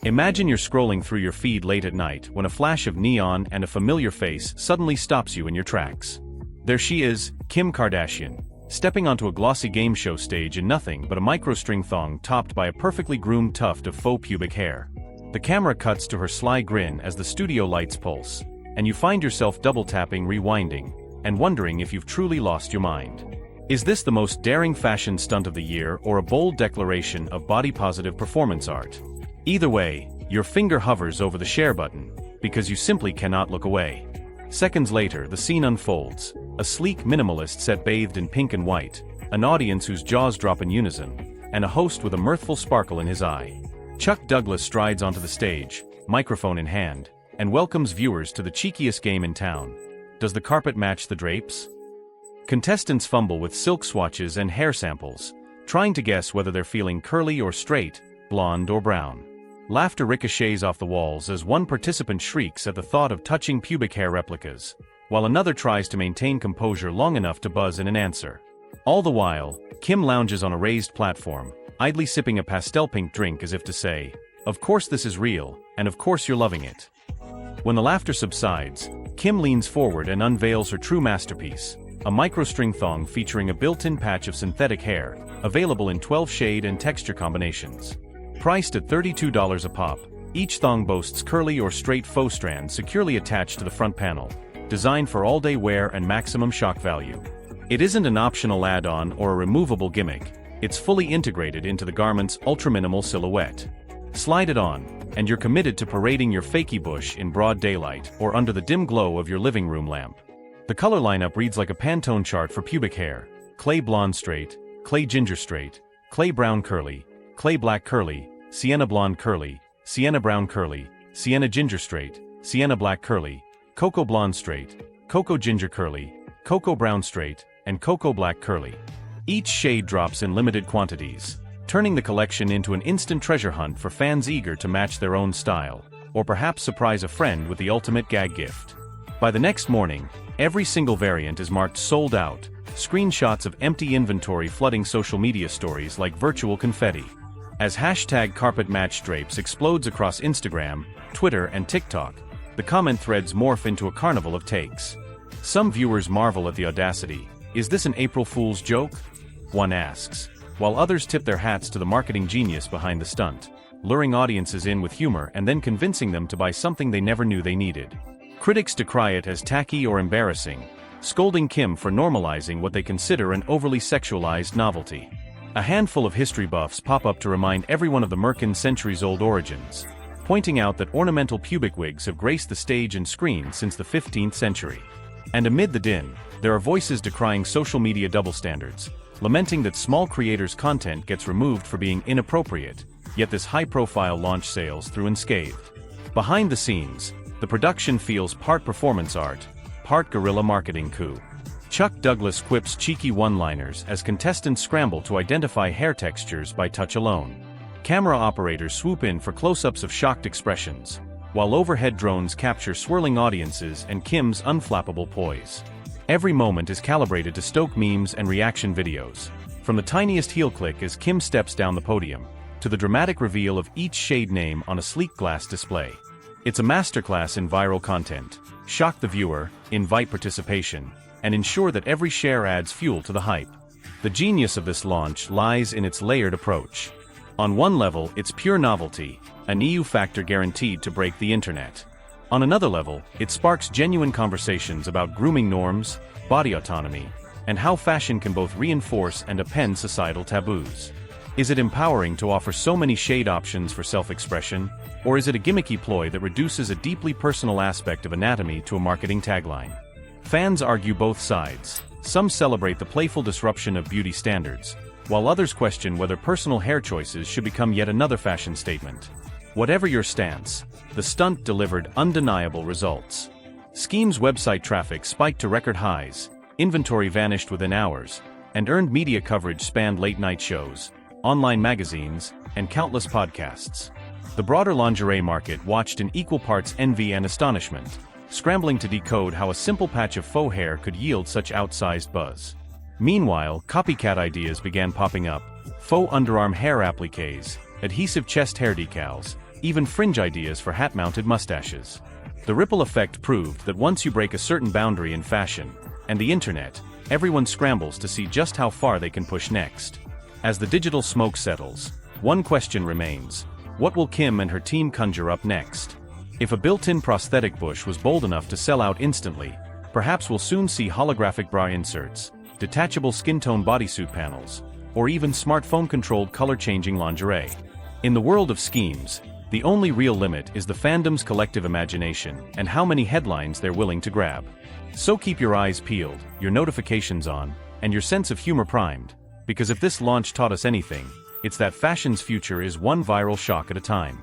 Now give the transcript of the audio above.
Imagine you're scrolling through your feed late at night when a flash of neon and a familiar face suddenly stops you in your tracks. There she is, Kim Kardashian, stepping onto a glossy game show stage in nothing but a micro-string thong topped by a perfectly groomed tuft of faux pubic hair. The camera cuts to her sly grin as the studio lights pulse, and you find yourself double-tapping rewinding, and wondering if you've truly lost your mind. Is this the most daring fashion stunt of the year or a bold declaration of body-positive performance art? Either way, your finger hovers over the share button, because you simply cannot look away. Seconds later, the scene unfolds, a sleek minimalist set bathed in pink and white, an audience whose jaws drop in unison, and a host with a mirthful sparkle in his eye. Chuck Douglas strides onto the stage, microphone in hand, and welcomes viewers to the cheekiest game in town. Does the carpet match the drapes? Contestants fumble with silk swatches and hair samples, trying to guess whether they're feeling curly or straight, blonde or brown. Laughter ricochets off the walls as one participant shrieks at the thought of touching pubic hair replicas, while another tries to maintain composure long enough to buzz in an answer. All the while, Kim lounges on a raised platform, idly sipping a pastel-pink drink as if to say, "Of course this is real, and of course you're loving it." When the laughter subsides, Kim leans forward and unveils her true masterpiece, a micro-string thong featuring a built-in patch of synthetic hair, available in 12 shade and texture combinations. Priced at $32 a pop, each thong boasts curly or straight faux strands securely attached to the front panel, designed for all-day wear and maximum shock value. It isn't an optional add-on or a removable gimmick, it's fully integrated into the garment's ultra-minimal silhouette. Slide it on, and you're committed to parading your fakey bush in broad daylight or under the dim glow of your living room lamp. The color lineup reads like a Pantone chart for pubic hair: clay blonde straight, clay ginger straight, clay brown curly, clay black curly, sienna blonde curly, sienna brown curly, sienna ginger straight, sienna black curly, cocoa blonde straight, cocoa ginger curly, cocoa brown straight, and cocoa black curly. Each shade drops in limited quantities, turning the collection into an instant treasure hunt for fans eager to match their own style, or perhaps surprise a friend with the ultimate gag gift. By the next morning, every single variant is marked sold out, screenshots of empty inventory flooding social media stories like virtual confetti. As #CarpetMatchDrapes explodes across Instagram, Twitter, and TikTok, the comment threads morph into a carnival of takes. Some viewers marvel at the audacity. Is this an April Fool's joke? One asks, while others tip their hats to the marketing genius behind the stunt, luring audiences in with humor and then convincing them to buy something they never knew they needed. Critics decry it as tacky or embarrassing, scolding Kim for normalizing what they consider an overly sexualized novelty. A handful of history buffs pop up to remind everyone of the Merkin centuries-old origins, pointing out that ornamental pubic wigs have graced the stage and screen since the 15th century. And amid the din, there are voices decrying social media double standards, lamenting that small creators' content gets removed for being inappropriate, yet this high-profile launch sails through unscathed. Behind the scenes, the production feels part performance art, part guerrilla marketing coup. Chuck Douglas quips cheeky one-liners as contestants scramble to identify hair textures by touch alone. Camera operators swoop in for close-ups of shocked expressions, while overhead drones capture swirling audiences and Kim's unflappable poise. Every moment is calibrated to stoke memes and reaction videos, from the tiniest heel click as Kim steps down the podium, to the dramatic reveal of each shade name on a sleek glass display. It's a masterclass in viral content. Shock the viewer, invite participation, and ensure that every share adds fuel to the hype. The genius of this launch lies in its layered approach. On one level, it's pure novelty, an EU factor guaranteed to break the internet. On another level, it sparks genuine conversations about grooming norms, body autonomy, and how fashion can both reinforce and upend societal taboos. Is it empowering to offer so many shade options for self-expression, or is it a gimmicky ploy that reduces a deeply personal aspect of anatomy to a marketing tagline? Fans argue both sides. Some celebrate the playful disruption of beauty standards, while others question whether personal hair choices should become yet another fashion statement. Whatever your stance, the stunt delivered undeniable results. Skims' website traffic spiked to record highs, inventory vanished within hours, and earned media coverage spanned late-night shows, online magazines, and countless podcasts. The broader lingerie market watched in equal parts envy and astonishment, scrambling to decode how a simple patch of faux hair could yield such outsized buzz. Meanwhile, copycat ideas began popping up: faux underarm hair appliques, adhesive chest hair decals, even fringe ideas for hat-mounted mustaches. The ripple effect proved that once you break a certain boundary in fashion, and the internet, everyone scrambles to see just how far they can push next. As the digital smoke settles, one question remains: what will Kim and her team conjure up next? If a built-in prosthetic bush was bold enough to sell out instantly, perhaps we'll soon see holographic bra inserts, detachable skin tone bodysuit panels, or even smartphone-controlled color-changing lingerie. In the world of Skims, the only real limit is the fandom's collective imagination and how many headlines they're willing to grab. So keep your eyes peeled, your notifications on, and your sense of humor primed, because if this launch taught us anything, it's that fashion's future is one viral shock at a time.